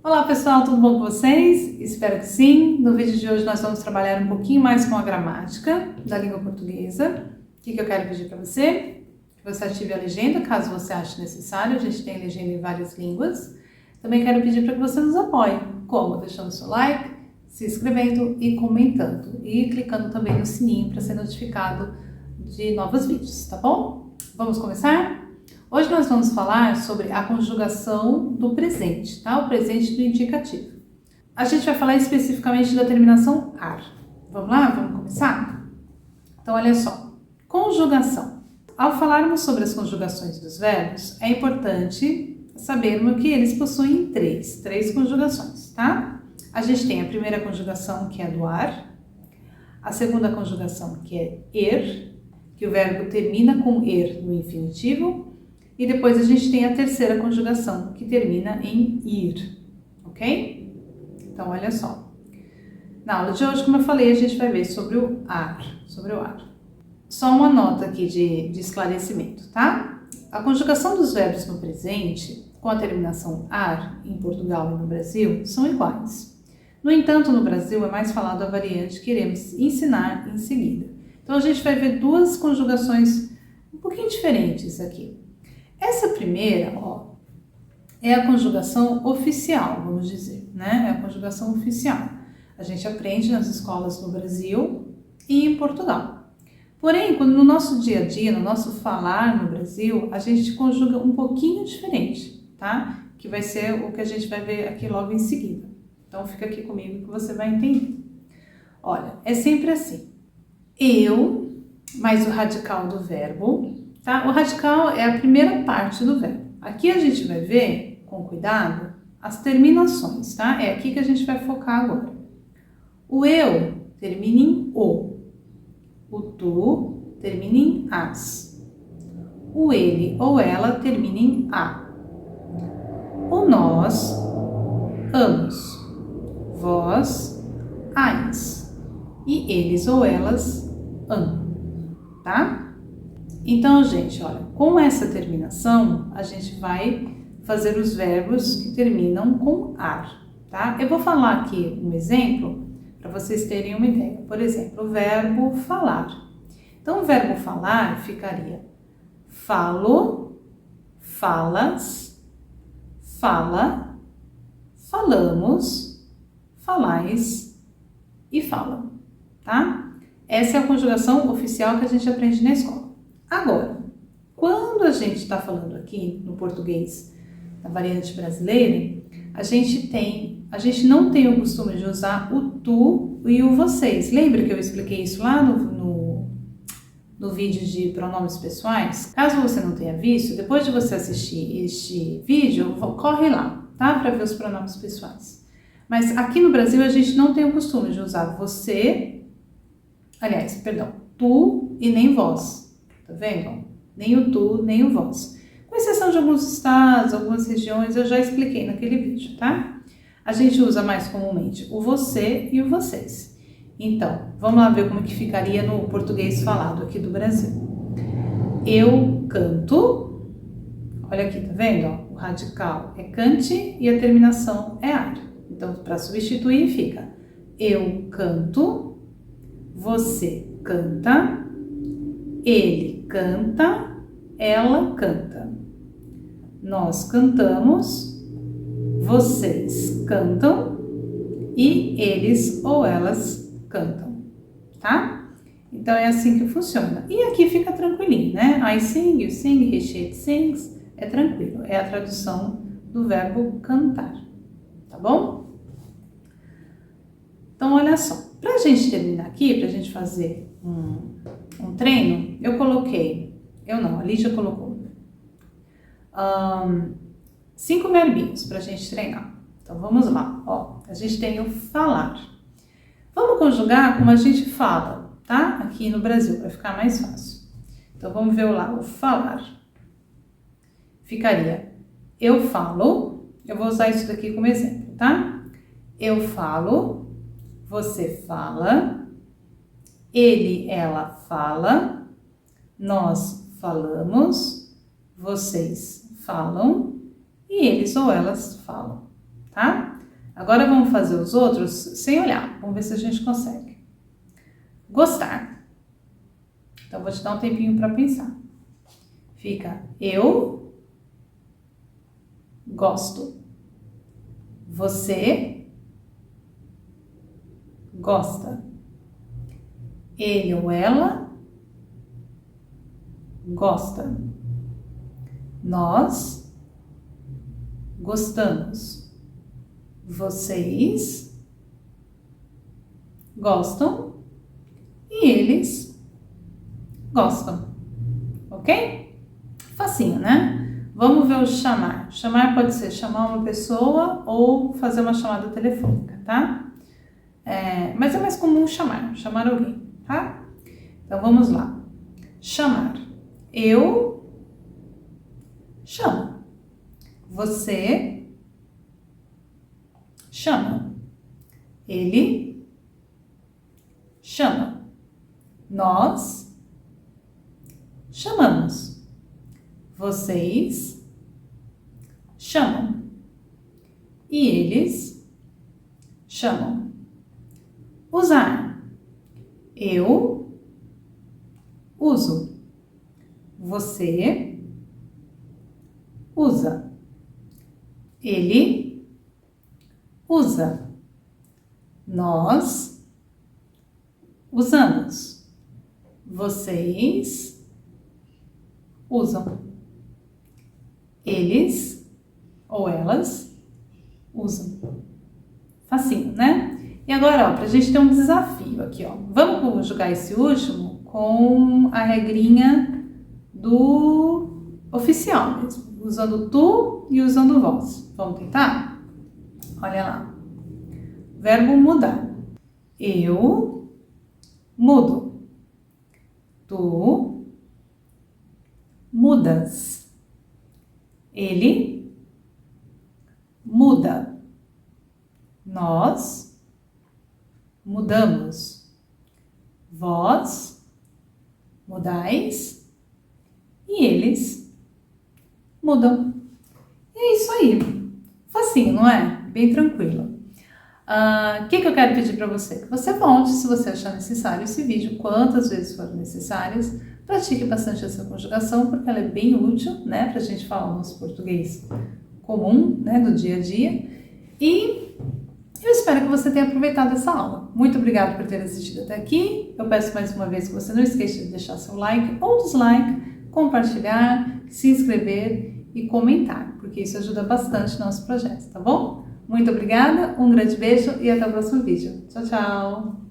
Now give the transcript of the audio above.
Olá pessoal, tudo bom com vocês? Espero que sim. No vídeo de hoje nós vamos trabalhar um pouquinho mais com a gramática da língua portuguesa. O que eu quero pedir para você? Que você ative a legenda, caso você ache necessário. A gente tem legenda em várias línguas. Também quero pedir para que você nos apoie. Como? Deixando seu like, se inscrevendo e comentando. E clicando também no sininho para ser notificado de novos vídeos, tá bom? Vamos começar? Hoje nós vamos falar sobre a conjugação do presente, tá? O presente do indicativo. A gente vai falar especificamente da terminação AR. Vamos lá? Vamos começar? Então, olha só. Conjugação. Ao falarmos sobre as conjugações dos verbos, é importante sabermos que eles possuem três conjugações, tá? A gente tem a primeira conjugação, que é do AR. A segunda conjugação, que é ER, que o verbo termina com ER no infinitivo. E depois a gente tem a terceira conjugação, que termina em ir, ok? Então, olha só. Na aula de hoje, como eu falei, a gente vai ver sobre o AR, Só uma nota aqui de esclarecimento, tá? A conjugação dos verbos no presente, com a terminação AR, em Portugal e no Brasil, são iguais. No entanto, no Brasil é mais falado a variante que iremos ensinar em seguida. Então, a gente vai ver duas conjugações um pouquinho diferentes aqui. Essa primeira, ó, é a conjugação oficial, vamos dizer, né? É a conjugação oficial. A gente aprende nas escolas no Brasil e em Portugal. Porém, quando no nosso dia a dia, no nosso falar no Brasil, a gente conjuga um pouquinho diferente, tá? Que vai ser o que a gente vai ver aqui logo em seguida. Então, fica aqui comigo que você vai entender. Olha, é sempre assim. Eu, mais o radical do verbo. Tá? O radical é a primeira parte do verbo. Aqui a gente vai ver, com cuidado, as terminações, tá? É aqui que a gente vai focar agora. O eu termina em o. O tu termina em as. O ele ou ela termina em a. O nós, amos. Vós, ais. E eles ou elas, am. Tá? Então, gente, olha, com essa terminação, a gente vai fazer os verbos que terminam com ar, tá? Eu vou falar aqui um exemplo para vocês terem uma ideia. Por exemplo, o verbo falar. Então, o verbo falar ficaria falo, falas, fala, falamos, falais e falam, tá? Essa é a conjugação oficial que a gente aprende na escola. Agora, quando a gente está falando aqui no português, na variante brasileira, a gente não tem o costume de usar o tu e o vocês. Lembra que eu expliquei isso lá no vídeo de pronomes pessoais? Caso você não tenha visto, depois de você assistir este vídeo, corre lá, tá? Para ver os pronomes pessoais. Mas aqui no Brasil a gente não tem o costume de usar tu e nem vós. Tá vendo? Nem o tu, nem o vós. Com exceção de alguns estados, algumas regiões, eu já expliquei naquele vídeo, tá? A gente usa mais comumente o você e o vocês. Então, vamos lá ver como que ficaria no português falado aqui do Brasil. Eu canto. Olha aqui, tá vendo? Ó, o radical é cante e a terminação é ar. Então, para substituir, fica eu canto, você canta, ele canta, ela canta. Nós cantamos, vocês cantam e eles ou elas cantam, tá? Então é assim que funciona. E aqui fica tranquilinho, né? I sing, you sing, he, she, it sings. É tranquilo. É a tradução do verbo cantar, tá bom? Então olha só. Pra gente terminar aqui, pra gente fazer um treino, a Lídia colocou 5 verbinhos pra gente treinar. Então vamos lá, ó, a gente tem o falar. Vamos conjugar como a gente fala, tá? Aqui no Brasil, para ficar mais fácil. Então vamos ver lá, o falar. Ficaria, eu falo, eu vou usar isso daqui como exemplo, tá? Eu falo, você fala, ele, ela fala, nós falamos, vocês falam e eles ou elas falam, tá? Agora vamos fazer os outros sem olhar. Vamos ver se a gente consegue. Gostar. Então, vou te dar um tempinho para pensar. Fica eu gosto. Você gosta. Ele ou ela gosta. Nós gostamos. Vocês gostam e eles gostam. Ok? Facinho, né? Vamos ver o chamar. Chamar pode ser chamar uma pessoa ou fazer uma chamada telefônica, tá? Mas é mais comum chamar alguém, tá? Então vamos lá. Chamar. Eu chamo. Você chama. Ele chama. Nós chamamos. Vocês chamam. E eles chamam. Usar. Eu uso. Você usa. Ele usa. Nós usamos. Vocês usam. Eles ou elas usam. Facinho, né? E agora, ó, pra gente ter um desafio aqui, ó. Vamos conjugar esse último com a regrinha do oficial mesmo. Usando tu e usando vós. Vamos tentar? Olha lá. Verbo mudar. Eu mudo. Tu mudas. Ele muda. Nós mudamos. Vós mudais e eles mudam. E é isso aí. Facinho, não é? Bem tranquilo. O que eu quero pedir para você? Que você volte, se você achar necessário, esse vídeo quantas vezes forem necessárias. Pratique bastante essa conjugação, porque ela é bem útil, né? Para a gente falar o nosso português comum, né? Do dia a dia. E eu espero que você tenha aproveitado essa aula. Muito obrigada por ter assistido até aqui. Eu peço mais uma vez que você não esqueça de deixar seu like ou dislike, compartilhar, se inscrever e comentar, porque isso ajuda bastante no nosso projeto, tá bom? Muito obrigada, um grande beijo e até o próximo vídeo. Tchau, tchau!